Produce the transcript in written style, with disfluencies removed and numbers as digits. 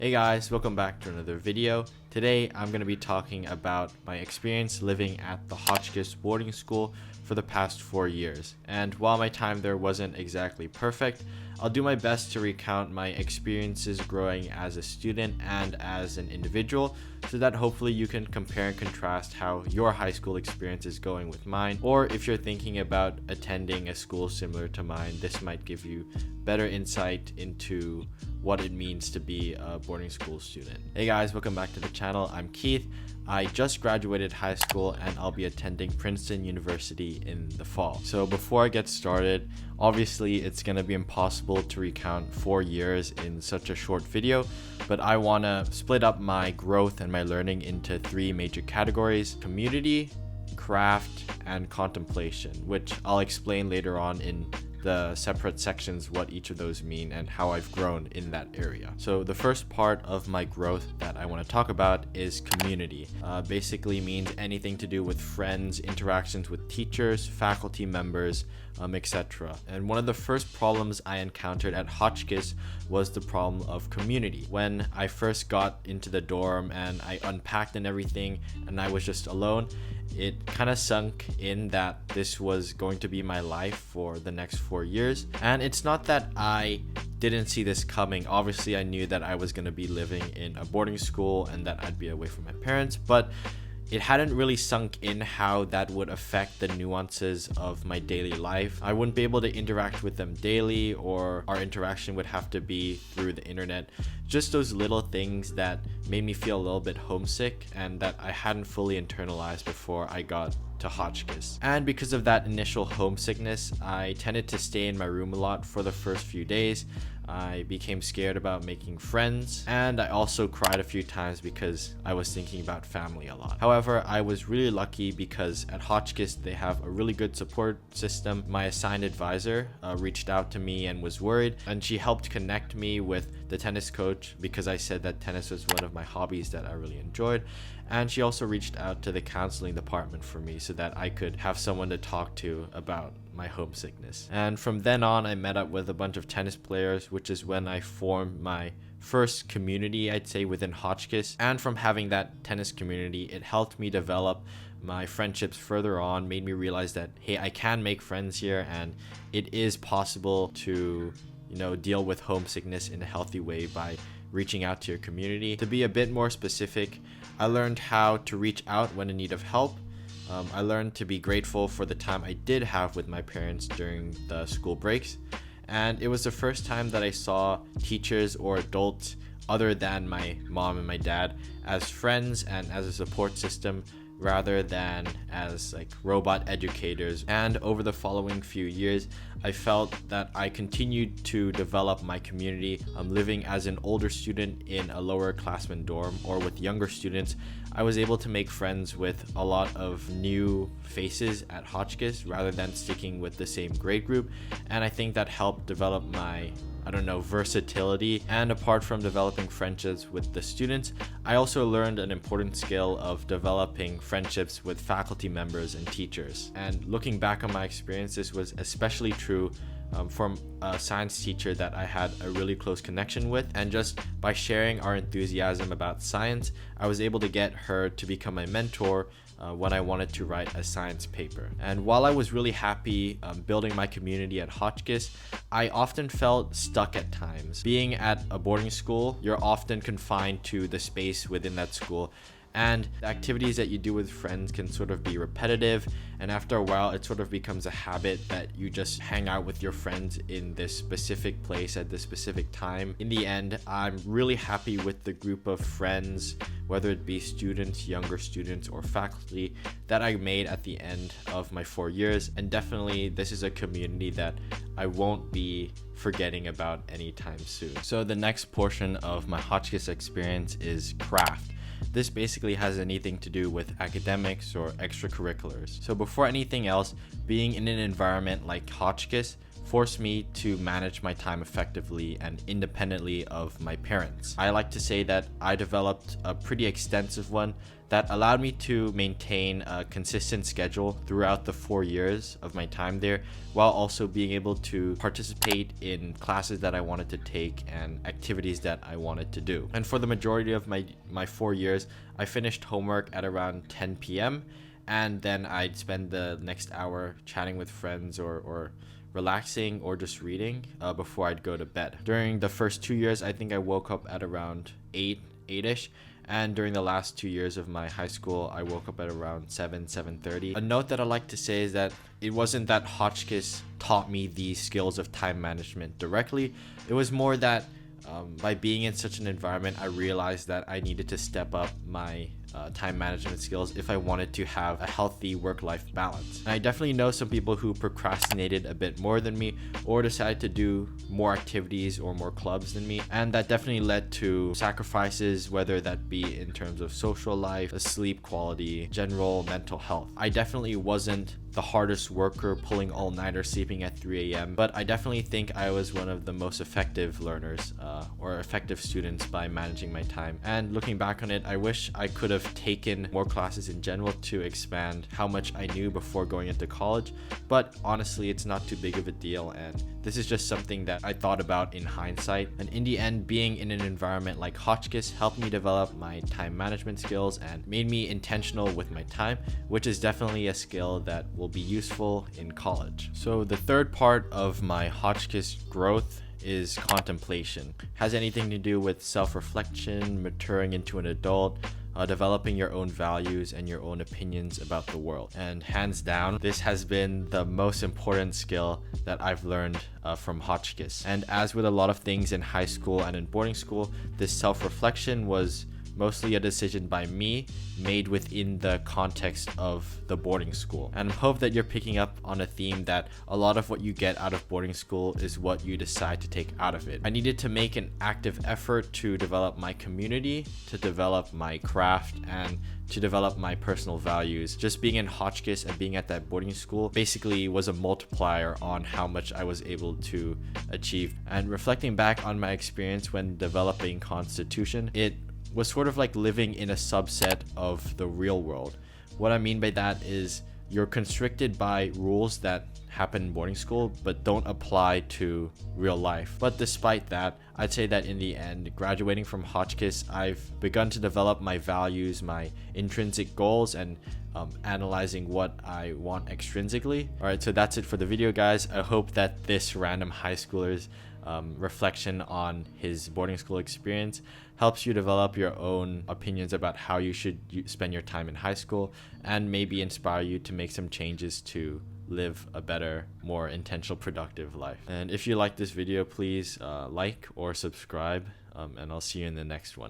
Hey guys, welcome back to another video. Today I'm going to be talking about my experience living at the Hotchkiss boarding school for the past 4 years. And while my time there wasn't exactly perfect, I'll do my best to recount my experiences growing as a student and as an individual so that hopefully you can compare and contrast how your high school experience is going with mine, or if you're thinking about attending a school similar to mine, this might give you better insight into what it means to be a boarding school student. Hey guys, welcome back to the channel. I'm Keith. I just graduated high school and I'll be attending Princeton University in the fall. So before I get started, obviously it's going to be impossible to recount 4 years in such a short video, but I want to split up my growth and my learning into 3 major categories: community, craft, and contemplation, which I'll explain later on in the separate sections what each of those mean and how I've grown in that area. So the first part of my growth that I want to talk about is community. Basically means anything to do with friends, interactions with teachers, faculty members, etc. And one of the first problems I encountered at Hotchkiss was the problem of community. When I first got into the dorm and I unpacked and everything and I was just alone, it kind of sunk in that this was going to be my life for the next 4 years. And it's not that I didn't see this coming. Obviously, I knew that I was going to be living in a boarding school and that I'd be away from my parents, but it hadn't really sunk in how that would affect the nuances of my daily life. I wouldn't be able to interact with them daily, or our interaction would have to be through the internet. Just those little things that made me feel a little bit homesick and that I hadn't fully internalized before I got to Hotchkiss. And because of that initial homesickness, I tended to stay in my room a lot for the first few days. I became scared about making friends, and I also cried a few times because I was thinking about family a lot. However, I was really lucky because at Hotchkiss they have a really good support system. My assigned advisor reached out to me and was worried, and she helped connect me with the tennis coach because I said that tennis was one of my hobbies that I really enjoyed. And she also reached out to the counseling department for me so that I could have someone to talk to about my homesickness. And from then on, I met up with a bunch of tennis players, which is when I formed my first community, I'd say, within Hotchkiss. And from having that tennis community, it helped me develop my friendships further on, made me realize that, hey, I can make friends here and it is possible to, deal with homesickness in a healthy way by reaching out to your community. To be a bit more specific, I learned how to reach out when in need of help. I learned to be grateful for the time I did have with my parents during the school breaks. And it was the first time that I saw teachers or adults other than my mom and my dad as friends and as a support system, rather than as like robot educators. And over the following few years, I felt that I continued to develop my community. Living as an older student in a lower classman dorm or with younger students, I was able to make friends with a lot of new faces at Hotchkiss rather than sticking with the same grade group. And I think that helped develop my versatility. And apart from developing friendships with the students, I also learned an important skill of developing friendships with faculty members and teachers. And looking back on my experience, this was especially true from a science teacher that I had a really close connection with, and just by sharing our enthusiasm about science, I was able to get her to become my mentor when I wanted to write a science paper. And while I was really happy building my community at Hotchkiss, I often felt stuck at times. Being at a boarding school, you're often confined to the space within that school, and the activities that you do with friends can sort of be repetitive, and after a while it sort of becomes a habit that you just hang out with your friends in this specific place at this specific time. In the end, I'm really happy with the group of friends, whether it be students, younger students, or faculty, that I made at the end of my 4 years. And definitely this is a community that I won't be forgetting about anytime soon. So the next portion of my Hotchkiss experience is craft. This basically has anything to do with academics or extracurriculars. So before anything else, being in an environment like Hotchkiss forced me to manage my time effectively and independently of my parents. I like to say that I developed a pretty extensive one that allowed me to maintain a consistent schedule throughout the 4 years of my time there, while also being able to participate in classes that I wanted to take and activities that I wanted to do. And for the majority of my 4 years, I finished homework at around 10 p.m. and then I'd spend the next hour chatting with friends or relaxing or just reading before I'd go to bed. During the first 2 years, I think I woke up at around 8-ish. And during the last 2 years of my high school, I woke up at around 7:30. A note that I like to say is that it wasn't that Hotchkiss taught me the skills of time management directly. It was more that by being in such an environment, I realized that I needed to step up my time management skills if I wanted to have a healthy work-life balance. And I definitely know some people who procrastinated a bit more than me or decided to do more activities or more clubs than me, and that definitely led to sacrifices, whether that be in terms of social life, sleep quality, general mental health. I definitely wasn't the hardest worker, pulling all-nighter, sleeping at 3 a.m. But I definitely think I was one of the most effective learners or effective students by managing my time. And looking back on it, I wish I could have taken more classes in general to expand how much I knew before going into college. But honestly, it's not too big of a deal, and this is just something that I thought about in hindsight. And in the end, being in an environment like Hotchkiss helped me develop my time management skills and made me intentional with my time, which is definitely a skill that will be useful in college. So the third part of my Hotchkiss growth is contemplation. Has anything to do with self-reflection, maturing into an adult, developing your own values and your own opinions about the world. And hands down, this has been the most important skill that I've learned from Hotchkiss. And as with a lot of things in high school and in boarding school, this self-reflection was mostly a decision by me made within the context of the boarding school. And I hope that you're picking up on a theme that a lot of what you get out of boarding school is what you decide to take out of it. I needed to make an active effort to develop my community, to develop my craft, and to develop my personal values. Just being in Hotchkiss and being at that boarding school basically was a multiplier on how much I was able to achieve. And reflecting back on my experience when developing Constitution, it was sort of like living in a subset of the real world. What I mean by that is you're constricted by rules that happen in boarding school but don't apply to real life. But despite that, I'd say that in the end, graduating from Hotchkiss, I've begun to develop my values, my intrinsic goals, and analyzing what I want extrinsically. Alright, so that's it for the video, guys. I hope that this random high schooler's reflection on his boarding school experience helps you develop your own opinions about how you should spend your time in high school, and maybe inspire you to make some changes to live a better, more intentional, productive life. And if you like this video, please like or subscribe, and I'll see you in the next one.